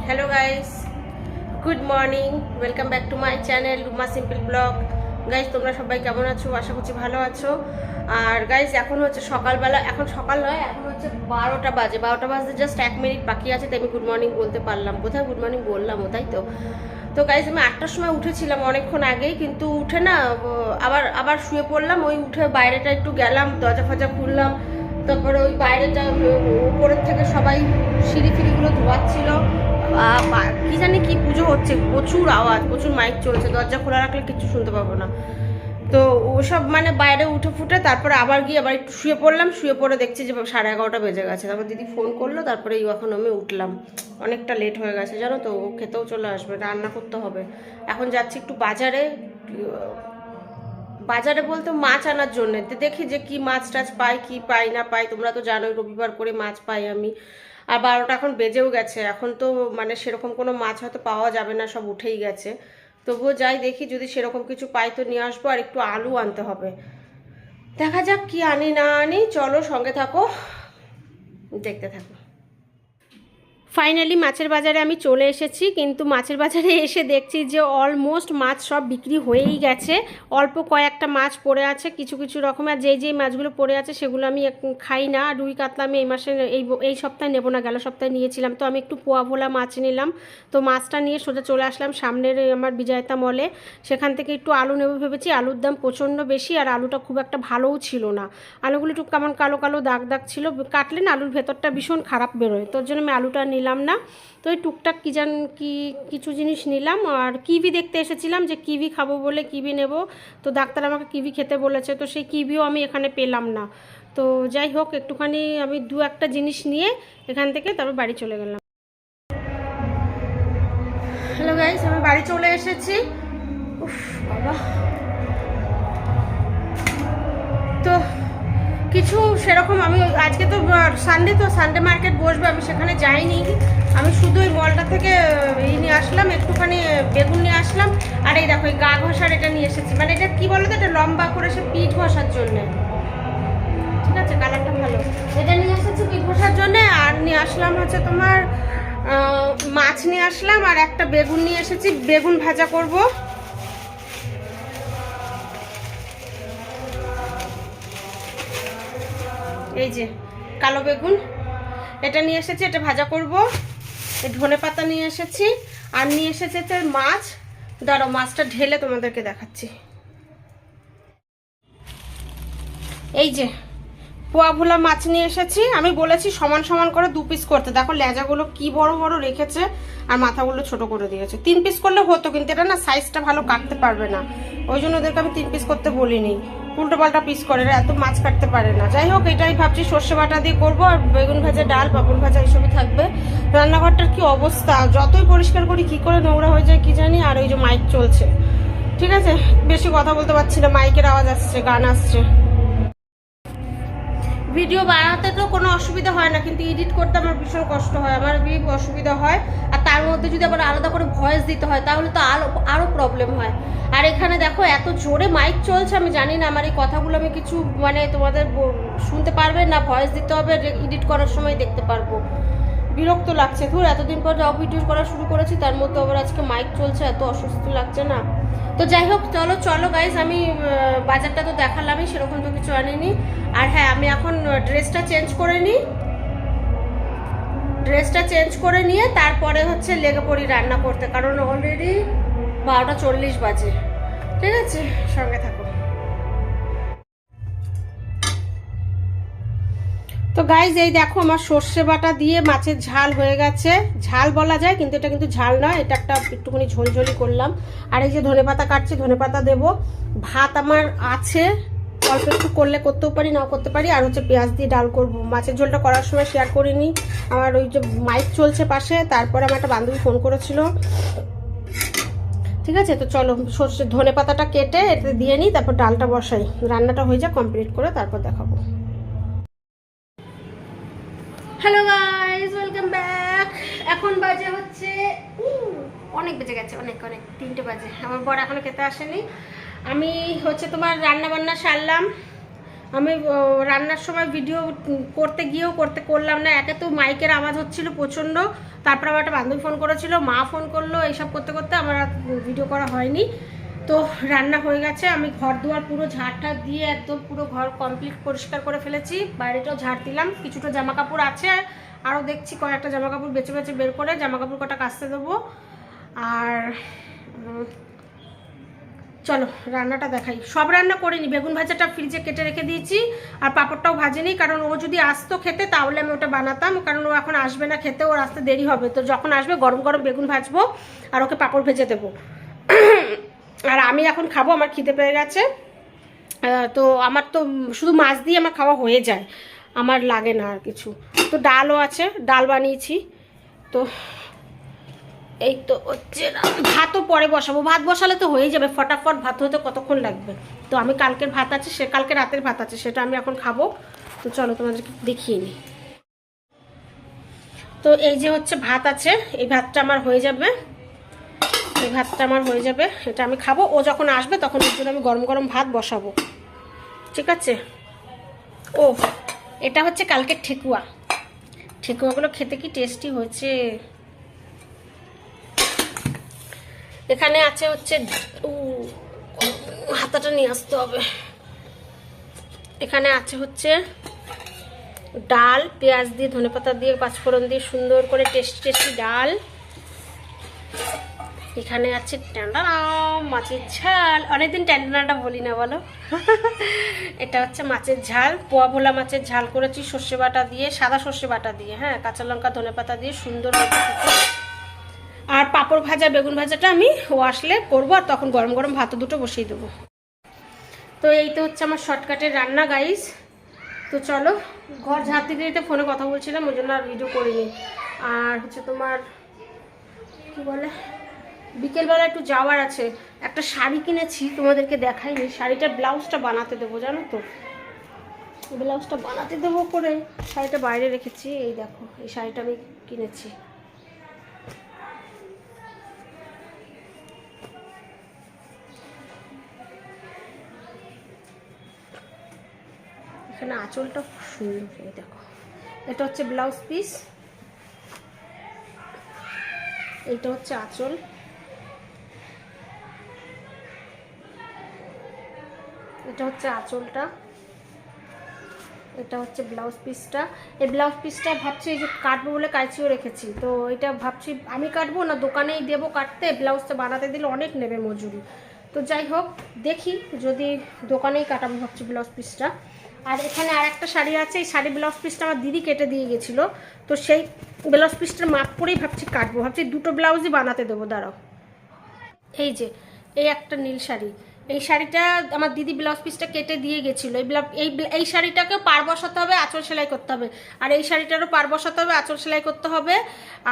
Hello guys, good morning, welcome back to my channel Ruma simple blog. Guys তোমরা সবাই কেমন আছো? আশা করছি ভালো আছো। আর গাইস এখন হচ্ছে সকালবেলা, এখন সকাল নয়, এখন হচ্ছে 12টা বাজে। 12টা বাজতে জাস্ট 1 মিনিট বাকি আছে, তাই আমি গুড মর্নিং বলতে পারলাম। কোথায় গুড মর্নিং বললাম, তাই তো। তো গাইস আমি 8টার সময় উঠেছিলাম অনেকক্ষণ আগেই, কিন্তু উঠে না আবার শুয়ে পড়লাম। ওই উঠে বাইরেটা একটু গেলাম, দরজা ফজা খুললাম, তারপরে ওই বাইরেটা উপরের থেকে সবাই সিঁড়ি ফিড়িগুলো ধোয়াচ্ছিল। কি জানি কি পুজো হচ্ছে, প্রচুর আওয়াজ, প্রচুর মাইক চলছে, দরজা খোলা রাখলে কিছু শুনতে পাবো না। তো ওসব মানে বাইরে উঠে ফুটে তারপরে আবার গিয়ে আবার একটু শুয়ে পড়লাম। শুয়ে পড়ে দেখছি যে 11:30 বেজে গেছে। তারপর দিদি ফোন করলো, তারপরে এখন আমি উঠলাম। অনেকটা লেট হয়ে গেছে জানো তো, ও খেতেও চলে আসবে, রান্না করতে হবে। এখন যাচ্ছি একটু বাজারে, বাজারে বলতে মাছ আনার জন্য। দেখি যে কি মাছ টাছ পাই, কি পাই না পাই। তোমরা তো জানোই রবিবার করে মাছ পাই আমি। আর 12টা এখন বেজেও গেছে, এখন তো মানে সেরকম কোনো মাছ হয়তো পাওয়া যাবে না, সব উঠেই গেছে। তবুও যাই, দেখি যদি সেরকম কিছু পাই তো নিয়ে আসবো। আর একটু আলু আনতে হবে, দেখা যাক কি আনি না আনি। চলো সঙ্গে থাকো, দেখতে থাকো। ফাইনালি মাছের বাজারে আমি চলে এসেছি, কিন্তু মাছের বাজারে এসে দেখছি যে অলমোস্ট মাছ সব বিক্রি হয়েই গেছে। অল্প কয়েকটা মাছ পড়ে আছে, কিছু কিছু রকমের। যেই মাছগুলো পড়ে আছে সেগুলো আমি খাই না। রুই কাতলা আমি এই মাসে এই সপ্তাহে নেবো না, গেল সপ্তাহে নিয়েছিলাম। তো আমি একটু পোয়া ভোলা মাছ নিলাম। তো মাছটা নিয়ে সোজা চলে আসলাম সামনের আমার বিজয়তা মলে। সেখান থেকে একটু আলু নেবো ভেবেছি। আলুর দাম প্রচণ্ড বেশি, আর আলুটা খুব একটা ভালোও ছিল না। আলুগুলো একটু কেমন কালো কালো দাগ দাগ ছিল, কাটলে না আলুর ভেতরটা ভীষণ খারাপ বেরোয়। তোর জন্য আমি আলুটা নিলাম না। তো ওই টুকটাক কিছু জিনিস নিলাম। আর কিবি দেখতে এসেছিলাম, যে কিবি খাবো বলে কিবি নেব। তো ডাক্তার আমাকে কিবি খেতে বলেছে, তো সেই কিবিও আমি এখানে পেলাম না। তো যাই হোক, একটুখানি আমি একটা জিনিস নিয়ে এখান থেকে তারপর বাড়ি চলে গেলাম। হ্যালো গাইস, আমি বাড়ি চলে এসেছি। উফ বাবা, তো কিছু সেরকম আমি আজকে তো সানডে মার্কেট বসবে, আমি সেখানে যাইনি। আমি শুধু ওই মলটা থেকে নিয়ে আসলাম, একটুখানি বেগুন নিয়ে আসলাম। আর এই দেখো, এই গা ঘষার এটা নিয়ে এসেছি। মানে এটা কি বলো তো, এটা লম্বা করে সে পিঠ ঘষার জন্যে। ঠিক আছে, কালারটা ভালো। এটা নিয়ে এসেছি পিঠ ঘষার জন্যে। আর নিয়ে আসলাম হচ্ছে তোমার মাছ নিয়ে আসলাম, আর একটা বেগুন নিয়ে এসেছি, বেগুন ভাজা করব। এই যে কালো বেগুন, এটা নিয়ে এসেছি, এটা ভাজা করব। এই ধনে পাতা নিয়ে এসেছি, আর নিয়ে এসেছে মাছ। দাঁড়াও, মাছটা ঢেলে তোমাদেরকে দেখাচ্ছি। এই যে পোয়া ভোলা মাছ নিয়ে এসেছি। আমি বলেছি সমান সমান করে 2 পিস করতে, দেখো লেজাগুলো কি বড় বড় রেখেছে, আর মাথাগুলো ছোট করে দিয়েছে। 3 পিস করলে হতো, কিন্তু এটা না সাইজটা ভালো কাটতে পারবে না, ওই জন্য ওদেরকে আমি 3 পিস করতে বলিনি। উল্টো পাল্টা পিস করে, এত মাছ কাটতে পারে না। যাই হোক, এটাই ভাবছি সর্ষে বাটা দিয়ে করবো। আর বেগুন ভাজা, ডাল, পাপড় ভাজা এইসবই থাকবে। রান্নাঘরটার কি অবস্থা, যতই পরিষ্কার করি কি করে নোংরা হয়ে যায় কি জানি। আর ওই যে মাইক চলছে, ঠিক আছে, বেশি কথা বলতে পারছি না, মাইকের আওয়াজ আসছে, গান আসছে। ভিডিও বানাতে তো কোনো অসুবিধা হয় না, কিন্তু এডিট করতে আমার ভীষণ কষ্ট হয়, আমার অসুবিধা হয়। আর তার মধ্যে যদি আবার আলাদা করে ভয়েস দিতে হয়, তাহলে তো আরও প্রবলেম হয়। আর এখানে দেখো এত জোরে মাইক চলছে, আমি জানি না আমার এই কথাগুলো আমি কিছু মানে তোমাদের শুনতে পারবে না, ভয়েস দিতে হবে, এডিট করার সময় দেখতে পারবো। বিরক্ত লাগছে, ধুর, এতদিন পর যাও ভিডিও করা শুরু করেছি, তার মধ্যে আবার আজকে মাইক চলছে, এত অস্বস্তি লাগছে না। তো যাই হোক, চলো গাইজ, আমি বাজারটা তো দেখালামই, সেরকম তো কিছু আনিনি। আর হ্যাঁ, আমি এখন ড্রেসটা চেঞ্জ করে নিয়ে তারপরে হচ্ছে লেগে পড়ি রান্না করতে, কারণ অলরেডি 12:40 বাজে। ঠিক আছে, সঙ্গে থাকো। তো গাইজ, এই দেখো আমার সর্ষে বাটা দিয়ে মাছের ঝাল হয়ে গেছে। ঝাল বলা যায়, কিন্তু এটা কিন্তু ঝাল নয়, এটা একটুখানি ঝোলঝোলি করলাম। আর এই যে ধনেপাতা কাটছি, ধনেপাতা দেবো। ভাত আমার আছে, অল্প একটু করলে করতেও পারি, নাও করতে পারি। আর হচ্ছে পেঁয়াজ দিয়ে ডাল করব। মাছের ঝোলটা করার সময় শেয়ার করিনি, আমার ওই যে মাইক চলছে পাশে। তারপরে আমার একটা বান্ধবী ফোন করেছিল। ঠিক আছে, তো চলো ধনেপাতাটা কেটে এতে দিয়ে নিই, তারপর ডালটা বসাই, রান্নাটা হয়ে যায় কমপ্লিট করে, তারপর দেখাবো। Hello guys, welcome back. এখন বাজে হচ্ছে অনেক বেজে গেছে, অনেক 3টে বাজে। আমার বর এখনো খেতে আসেনি। আমি হচ্ছে তোমার রান্না বান্না সারলাম, আমি রান্নার সময় ভিডিও করতে গিয়েও করলাম না। একে তো মাইকের আওয়াজ হচ্ছিল প্রচণ্ড, তারপর আমার একটা বান্ধবী ফোন করেছিল, মা ফোন করলো, এইসব করতে করতে আমার ভিডিও করা হয়নি। তো রান্না হয়ে গেছে, আমি ঘর দুয়ার পুরো ঝাড়টা দিয়ে একদম পুরো ঘর কমপ্লিট পরিষ্কার করে ফেলেছি, বাইরেটাও ঝাড় দিলাম, কিছুটা জামা কাপড় আছে, আরও দেখছি কয়েকটা জামা কাপড় বেছে বেছে বের করে জামা কাপড় কটা কাচতে দেবো। আর চলো রান্নাটা দেখাই। সব রান্না করিনি, বেগুন ভাজাটা ফ্রিজে কেটে রেখে দিয়েছি, আর পাঁপড়টাও ভাজিনি, কারণ ও যদি আসতো খেতে তাহলে আমি ওটা বানাতাম, কারণ ও এখন আসবে না খেতে, ওর আসতে দেরি হবে। তো যখন আসবে গরম গরম বেগুন ভাজবো আর ওকে পাঁপড় ভেজে দেবো। আর আমি এখন খাবো, আমার খিদে পেয়ে গেছে। তো আমার তো শুধু মাছ দিয়ে আমার খাওয়া হয়ে যায়, আমার লাগে না আর কিছু। তো ডালও আছে, ডাল বানিয়েছি। তো এই তো হচ্ছে, ভাতও পরে বসাবো, ভাত বসালে তো হয়ে যাবে ফটাফট, ভাত হতে কতক্ষণ লাগবে। তো আমি কালকের ভাত আছে, কালকে রাতের ভাত আছে, সেটা আমি এখন খাবো। তো চলো তোমাদেরকে দেখিয়ে নিই। তো এই যে হচ্ছে ভাত আছে, এই ভাতটা আমার হয়ে যাবে, এই ভাতটা আমার হয়ে যাবে, এটা আমি খাবো। ও যখন আসবে তখন ওর জন্য আমি গরম গরম ভাত বসাবো, ঠিক আছে। ও এটা হচ্ছে কালকের ঠেকুয়া, ঠেকুয়াগুলো খেতে কি টেস্টি হয়েছে। এখানে আছে হচ্ছে, হাতাটা নিয়ে আসতে হবে। এখানে আছে হচ্ছে ডাল, পেঁয়াজ দিয়ে ধনেপাতা দিয়ে পাঁচফোড়ন দিয়ে সুন্দর করে টেস্টি টেস্টি ডাল। এখানে আছে ট্যান্ডানা মাছের ঝাল, অনেকদিন ট্যান্ডানাটা বলি না বলো। এটা হচ্ছে মাছের ঝাল, পোয়া ভোলা মাছের ঝাল করেছি সর্ষে বাটা দিয়ে, সাদা সর্ষে বাটা দিয়ে, হ্যাঁ, কাঁচা লঙ্কা ধনেপাতা দিয়ে সুন্দর। আর পাঁপড় ভাজা বেগুন ভাজাটা আমি ও আসলে করবো, আর তখন গরম গরম ভাত দুটো বসিয়ে দেবো। তো এই তো হচ্ছে আমার শর্টকাটের রান্না গাইস। তো চলো, ঘর ঝাড় দিতে দিতে ফোনে কথা বলছিলাম, ওই জন্য আর ভিডিও করিনি। আর হচ্ছে তোমার কি বলে, বিকেলবেলা একটু যাওয়ার আছে, একটা শাড়ি কিনেছি, তোমাদেরকে দেখাইনি। শাড়িটার ব্লাউজটা বানাতে দেবো, জানো তো, ব্লাউজটা বানাতে দেবো করে শাড়িটা বাইরে রেখেছি। এই দেখো, এই শাড়িটা আমি কিনেছি। এখানে আঁচলটা খুব সুন্দর, এই দেখো, এটা হচ্ছে ব্লাউজ পিস, এইটা হচ্ছে আঁচল, এটা হচ্ছে আঁচলটা, এটা হচ্ছে ব্লাউজ পিসটা। এই ব্লাউজ পিসটা ভাবছি এই যে কাটবো বলে কাঁচিও রেখেছি, তো এটা ভাবছি আমি কাটবো না দোকানেই দেবো কাটতে, ব্লাউজটা বানাতে দিলে অনেক নেবে মজুরি। তো যাই হোক, দেখি যদি দোকানেই কাটাবো ভাবছি ব্লাউজ পিসটা। আর এখানে আর একটা শাড়ি আছে, এই শাড়ি ব্লাউজ পিসটা আমার দিদি কেটে দিয়ে গেছিলো, তো সেই ব্লাউজ পিসটার মাপ করেই ভাবছি কাটবো, ভাবছি দুটো ব্লাউজই বানাতে দেবো। দাঁড়াও, এই যে এই একটা নীল শাড়ি, এই শাড়িটা আমার দিদি ব্লাউজ পিসটা কেটে দিয়ে গেছিলো। এই শাড়িটাকেও পার বসাতে হবে, আঁচল সেলাই করতে হবে, আর এই শাড়িটারও পার বসাতে হবে, আঁচল সেলাই করতে হবে,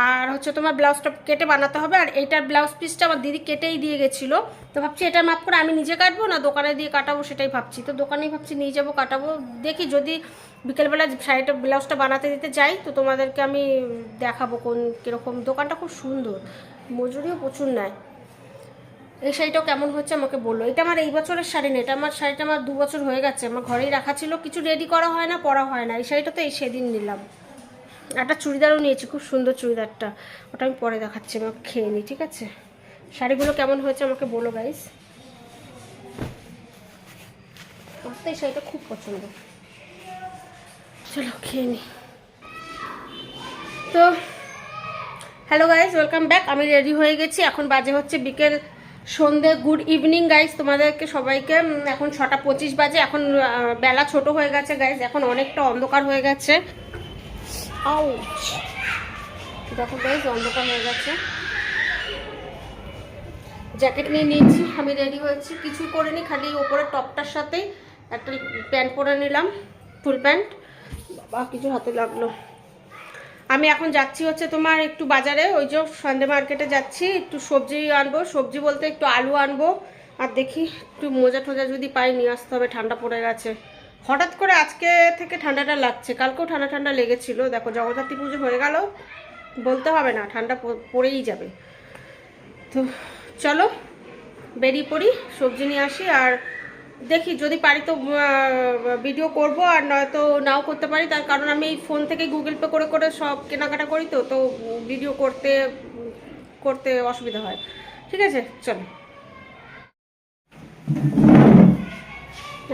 আর হচ্ছে তোমার ব্লাউজটা কেটে বানাতে হবে। আর এইটার ব্লাউজ পিসটা আমার দিদি কেটেই দিয়ে গেছিলো, তো ভাবছি এটার মাপ করে আমি নিজে কাটবো না দোকানে দিয়ে কাটাবো, সেটাই ভাবছি। তো দোকানেই ভাবছি নিয়ে যাবো কাটাবো, দেখি যদি বিকেলবেলা শাড়িটা ব্লাউজটা বানাতে দিতে যাই তো তোমাদেরকে আমি দেখাবো কোন কীরকম। দোকানটা খুব সুন্দর, মজুরিও প্রচুর নেয়। এই শাড়িটাও কেমন হচ্ছে আমাকে বললো। এটা আমার এই বছরের শাড়ি না, এটা আমার শাড়িটা আমার 2 বছর হয়ে গেছে, আমার ঘরেই রাখা ছিল, কিছু রেডি করা হয় না, পরা হয় না। এই শাড়িটা তো এই সেদিন নিলাম। একটা চুড়িদারও নিয়েছি, খুব সুন্দর চুড়িদারটা, ওটা আমি পরে দেখাচ্ছি, আমাকে খেয়ে নিই, ঠিক আছে। শাড়িগুলো কেমন হয়েছে আমাকে বলো গাইস, আমার তো এই শাড়িটা খুব পছন্দ। চলো খেয়ে নিই। তো হ্যালো গাইস, ওয়েলকাম ব্যাক। আমি রেডি হয়ে গেছি, এখন বাজে হচ্ছে বিকেল সন্ধে। গুড ইভিনিং গাইস তোমাদেরকে সবাইকে। এখন 6:25 বাজে, এখন বেলা ছোট হয়ে গেছে গাইস, এখন অনেকটা অন্ধকার হয়ে গেছে। আউচ, দেখো গাইস অন্ধকার হয়ে গেছে। জ্যাকেট নিয়ে নিয়েছি, আমি রেডি হয়েছি, কিছুই করিনি, খালি ওপরে টপটার সাথেই একটা প্যান্ট পরে নিলাম, ফুল প্যান্ট। বাবা কিছু হাতে লাগলো। আমি এখন যাচ্ছি হচ্ছে তোমার একটু বাজারে, ওই যে সন্ধে মার্কেটে যাচ্ছি, একটু সবজি আনবো, সবজি বলতে একটু আলু আনবো, আর দেখি একটু মোজা টোজা যদি পাই নিয়ে আসতে হবে, ঠান্ডা পড়ে গেছে। হঠাৎ করে আজকে থেকে ঠান্ডাটা লাগছে, কালকেও ঠান্ডা ঠান্ডা লেগেছিল। দেখো জগদ্ধাত্রী পুজো হয়ে গেল, বলতে হবে না, ঠান্ডা পড়েই যাবে। তো চলো বেরিয়ে পড়ি, সবজি নিয়ে আসি। আর দেখি যদি পারি তো ভিডিও করব, আর নয়তো নাও করতে পারি, তার কারণ আমি এই ফোন থেকে গুগল পে করে করে সব কেনাকাটা করি, তো তো ভিডিও করতে করতে অসুবিধা হয়। ঠিক আছে, চলো।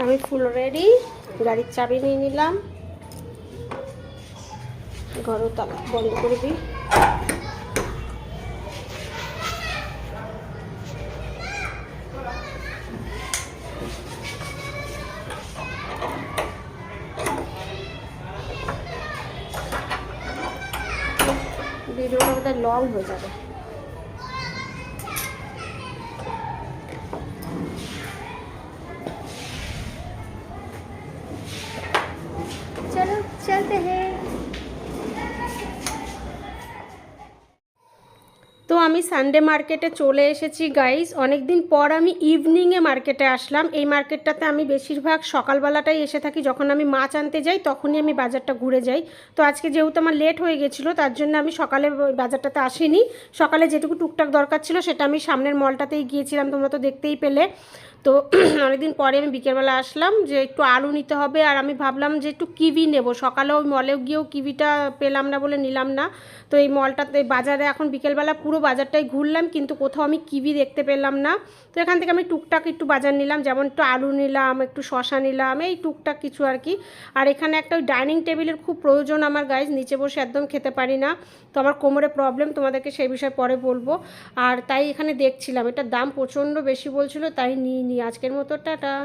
আমি ফুল রেডি, গাড়ির চাবি নিয়ে নিলাম, ঘরও তালা বন্ধ করে দিই। ভিডিওটা বোধহয় লং হয়ে যাবে। चलो चलते हैं। তো আমি সানডে মার্কেটে চলে এসেছি গাইস। অনেক দিন পর আমি ইভিনিংয়ে মার্কেটে আসলাম। এই মার্কেটটাতে আমি বেশিরভাগ সকালবেলাটাই এসে থাকি, যখন আমি মাছ আনতে যাই তখনই আমি বাজারটা ঘুরে যাই। তো আজকে যেহেতু আমার লেট হয়ে গেছিলো, তার জন্য আমি সকালে বাজারটাতে আসিনি। সকালে যেটুকু টুকটাক দরকার ছিল সেটা আমি সামনের মলটাতেই গিয়েছিলাম, তোমরা তো দেখতেই পেলে। তো অনেকদিন পরে আমি বিকেলবেলা আসলাম যে একটু আলু নিতে হবে, আর আমি ভাবলাম যে একটু কিউই নেব। সকালে ওই মলেও গিয়েও কিউইটা পেলাম না বলে নিলাম না। তো এই মলটাতে বাজারে এখন বিকেলবেলা পুরো বাজারটাই ঘুরলাম, কিন্তু কোথাও আমি কিউই দেখতে পেলাম না। তো এখান থেকে আমি টুকটাক একটু বাজার নিলাম, যেমন একটু আলু নিলাম, একটু শশা নিলাম, এই টুকটাক কিছু আর কি। আর এখানে একটা ওই ডাইনিং টেবিলের খুব প্রয়োজন আমার গাইজ, নিচে বসে একদম খেতে পারি না, তো আমার কোমরে প্রবলেম, তোমাদেরকে সেই বিষয়ে পরে বলবো। আর তাই এখানে দেখছিলাম, এটার দাম প্রচণ্ড বেশি বলছিল, তাই নিয়ে আজকের মতো টাটা।